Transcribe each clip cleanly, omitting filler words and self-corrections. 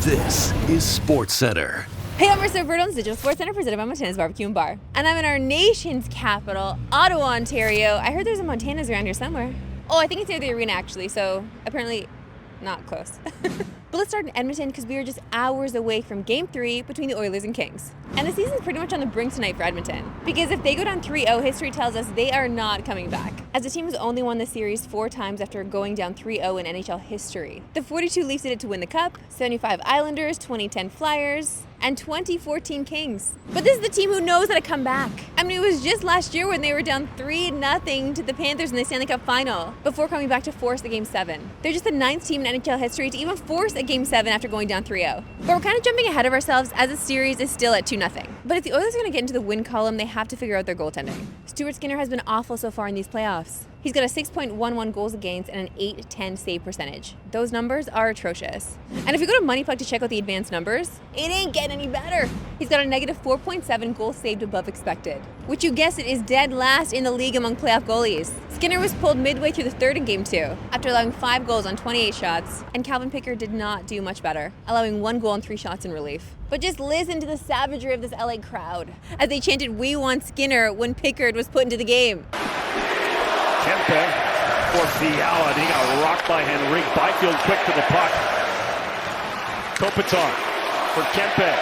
This is Sportscentre. Hey, I'm Marissa Verdon's Digital Sportscentre presented by Montana's Barbecue and Bar. And I'm in our nation's capital, Ottawa, Ontario. I heard there's a Montana's around here somewhere. Oh, I think it's near the arena actually, so apparently not close. But let's start in Edmonton because we are just hours away from Game 3 between the Oilers and Kings. And the season's pretty much on the brink tonight for Edmonton. Because if they go down 3-0, history tells us they are not coming back. As the team has only won the series 4 times after going down 3-0 in NHL history. The 42 Leafs did it to win the Cup, 75 Islanders, 2010 Flyers, and 2014 Kings. But this is the team who knows how to come back. I mean, it was just last year when they were down 3-0 to the Panthers in the Stanley Cup final before coming back to force the Game 7. They're just the 9th team in NHL history to even force a Game 7 after going down 3-0. But we're kind of jumping ahead of ourselves as the series is still at 2-0. But if the Oilers are going to get into the win column, they have to figure out their goaltending. Stuart Skinner has been awful so far in these playoffs. He's got a 6.11 goals against and an .810 save percentage. Those numbers are atrocious. And if you go to MoneyPuck to check out the advanced numbers, it ain't getting any better. He's got a negative 4.7 goals saved above expected, which you guessed it is dead last in the league among playoff goalies. Skinner was pulled midway through the third in Game 2 after allowing 5 goals on 28 shots, and Calvin Pickard did not do much better, allowing 1 goal on 3 shots in relief. But just listen to the savagery of this LA crowd as they chanted, "We want Skinner," when Pickard was put into the game. Kempe for Fiala, and he got rocked by Henry. Byfield quick to the puck. Kopitar for Kempe.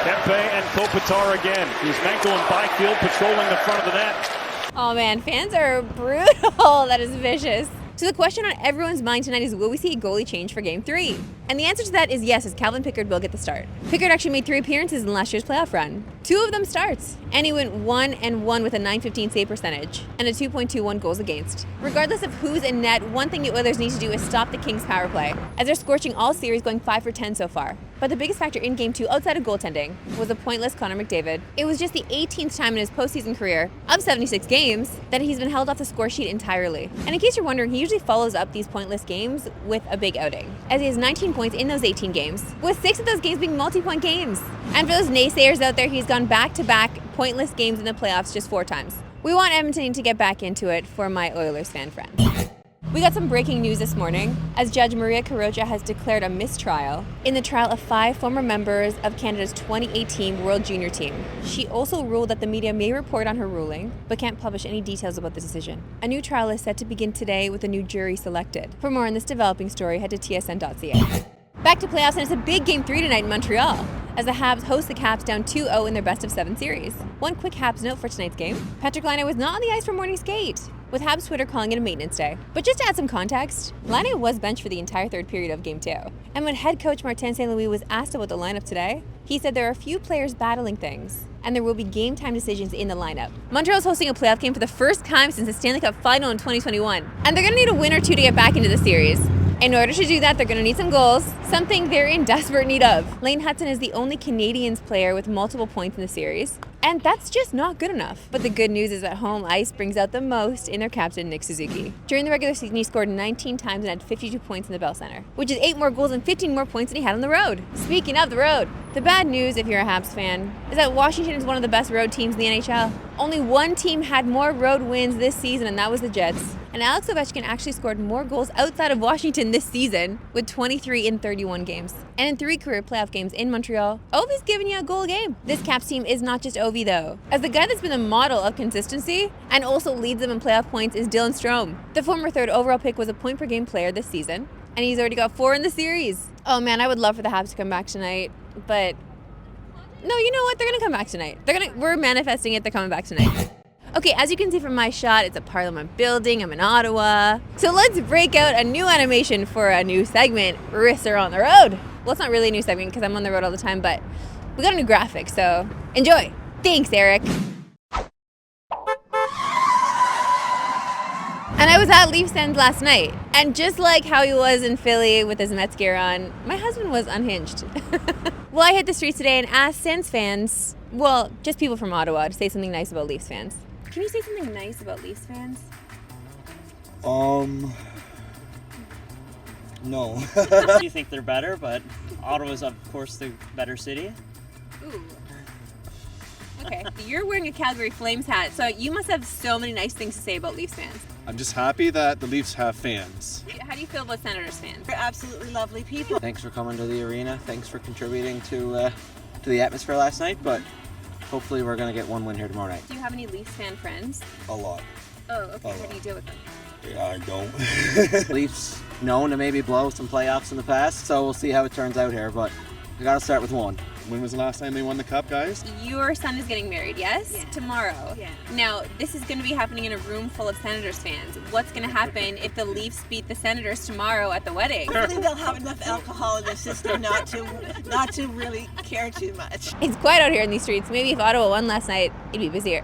Kempe and Kopitar again. Kuzmenko and Byfield patrolling the front of the net. Oh man, fans are brutal. That is vicious. So the question on everyone's mind tonight is, will we see a goalie change for Game 3? And the answer to that is yes, as Calvin Pickard will get the start. Pickard actually made 3 appearances in last year's playoff run. 2 of them starts. And he went 1-1 with a .915 save percentage and a 2.21 goals against. Regardless of who's in net, one thing the Oilers need to do is stop the Kings' power play, as they're scorching all series, going 5 for 10 so far. But the biggest factor in Game 2, outside of goaltending, was a pointless Connor McDavid. It was just the 18th time in his postseason career, of 76 games, that he's been held off the score sheet entirely. And in case you're wondering, he usually follows up these pointless games with a big outing, as he has 19 points in those 18 games, with 6 of those games being multi-point games. And for those naysayers out there, he's gone back-to-back pointless games in the playoffs just 4 times. We want Edmonton to get back into it for my Oilers fan friends. We got some breaking news this morning, as Judge Maria Carocha has declared a mistrial in the trial of 5 former members of Canada's 2018 World Junior team. She also ruled that the media may report on her ruling, but can't publish any details about the decision. A new trial is set to begin today with a new jury selected. For more on this developing story, head to tsn.ca. Back to playoffs, and it's a big Game 3 tonight in Montreal, as the Habs host the Caps down 2-0 in their best-of-7 series. One quick Habs note for tonight's game: Patrick Laine was not on the ice for morning skate, with Habs Twitter calling it a maintenance day. But just to add some context, Laine was benched for the entire third period of Game 2. And when head coach Martin St. Louis was asked about the lineup today, he said there are a few players battling things, and there will be game time decisions in the lineup. Montreal's hosting a playoff game for the first time since the Stanley Cup final in 2021, and they're going to need a win or 2 to get back into the series. In order to do that, they're going to need some goals, something they're in desperate need of. Lane Hutson is the only Canadiens player with multiple points in the series, and that's just not good enough. But the good news is that home ice brings out the most in their captain, Nick Suzuki. During the regular season, he scored 19 times and had 52 points in the Bell Center, which is 8 more goals and 15 more points than he had on the road. Speaking of the road, the bad news, if you're a Habs fan, is that Washington is one of the best road teams in the NHL. Only one team had more road wins this season, and that was the Jets. And Alex Ovechkin actually scored more goals outside of Washington this season, with 23 in 31 games. And in 3 career playoff games in Montreal, Ovi's giving you a goal a game. This Caps team is not just Ovi though, as the guy that's been the model of consistency and also leads them in playoff points is Dylan Strome. The former 3rd overall pick was a point per game player this season, and he's already got 4 in the series. Oh man, I would love for the Habs to come back tonight, but no, you know what? They're gonna come back tonight. We're manifesting it. They're coming back tonight. Okay, as you can see from my shot, it's a Parliament building. I'm in Ottawa. So let's break out a new animation for a new segment, Risks Are on the Road. Well, it's not really a new segment because I'm on the road all the time, but we got a new graphic, so enjoy. Thanks, Eric. And I was at Leafs Sens last night, and just like how he was in Philly with his Mets gear on, my husband was unhinged. Well, I hit the streets today and asked Sens fans, well, just people from Ottawa, to say something nice about Leafs fans. Can you say something nice about Leafs fans? No. You think they're better, but Ottawa's of course the better city. Ooh. Okay, you're wearing a Calgary Flames hat, so you must have so many nice things to say about Leafs fans. I'm just happy that the Leafs have fans. How do you feel about Senators fans? They're absolutely lovely people. Thanks for coming to the arena. Thanks for contributing to the atmosphere last night, but hopefully we're going to get one win here tomorrow night. Do you have any Leafs fan friends? A lot. Oh, okay. How do you deal with them? Yeah, I don't. Leafs known to maybe blow some playoffs in the past, so we'll see how it turns out here, but we got to start with one. When was the last time they won the cup, guys? Your son is getting married, yes? Yeah. Tomorrow. Yeah. Now, this is going to be happening in a room full of Senators fans. What's going to happen if the Leafs beat the Senators tomorrow at the wedding? Hopefully they'll have enough alcohol in their system not to really care too much. It's quiet out here in these streets. Maybe if Ottawa won last night, it'd be busier.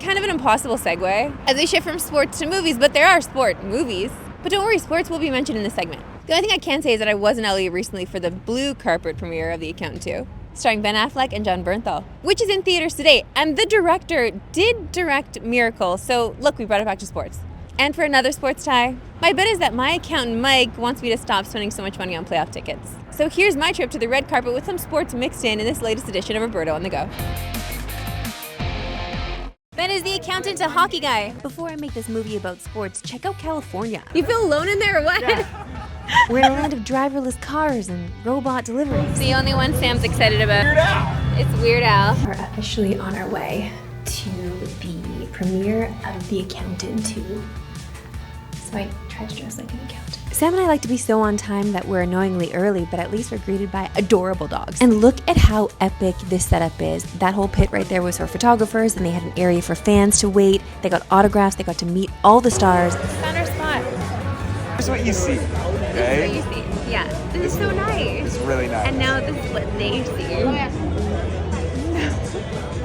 Kind of an impossible segue as we shift from sports to movies, but there are sport movies. But don't worry, sports will be mentioned in this segment. The only thing I can say is that I was in LA recently for the blue carpet premiere of The Accountant 2, starring Ben Affleck and John Bernthal, which is in theaters today. And the director did direct Miracle, so look, we brought it back to sports. And for another sports tie, my bet is that my accountant Mike wants me to stop spending so much money on playoff tickets. So here's my trip to the red carpet with some sports mixed in this latest edition of Roberto on the Go. Ben is the accountant to hockey guy. Before I make this movie about sports, check out California. You feel alone in there or what? Yeah. We're in a land of driverless cars and robot deliveries. The only one Sam's excited about. Weird Al. It's Weird Al. We're officially on our way to the premiere of The Accountant 2. So I tried to dress like an accountant. Sam and I like to be so on time that we're annoyingly early, but at least we're greeted by adorable dogs. And look at how epic this setup is. That whole pit right there was for photographers, and they had an area for fans to wait. They got autographs, they got to meet all the stars. Found our spot. Here's what you see, okay? This is what you see. Yeah, this is so nice. It's really nice. And now this is what they see.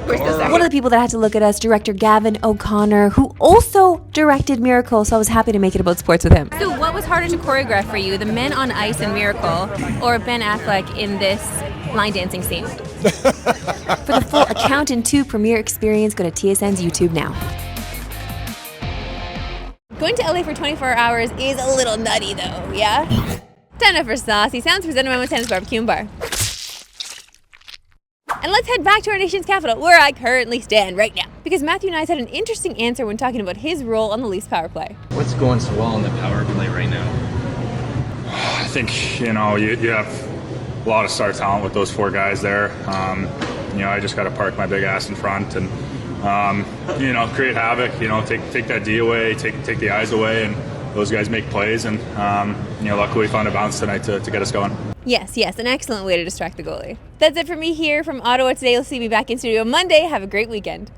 One of the people that had to look at us, director Gavin O'Connor, who also directed Miracle, so I was happy to make it about sports with him. So what was harder to choreograph for you, the men on ice in Miracle or Ben Affleck in this line dancing scene? For the full Accountant 2 premiere experience, go to TSN's YouTube now. Going to LA for 24 hours is a little nutty though, yeah? Time for Saucy Sounds, presented by Montana's Barbecue and Bar. And let's head back to our nation's capital, where I currently stand right now. Because Matthew Knies had an interesting answer when talking about his role on the Leafs power play. What's going so well in the power play right now? I think, you have a lot of star talent with those four guys there. I just got to park my big ass in front and, create havoc, take that D away, take the eyes away, and those guys make plays. And, luckily we found a bounce tonight to get us going. Yes, an excellent way to distract the goalie. That's it for me here from Ottawa today. You'll see me back in studio Monday. Have a great weekend.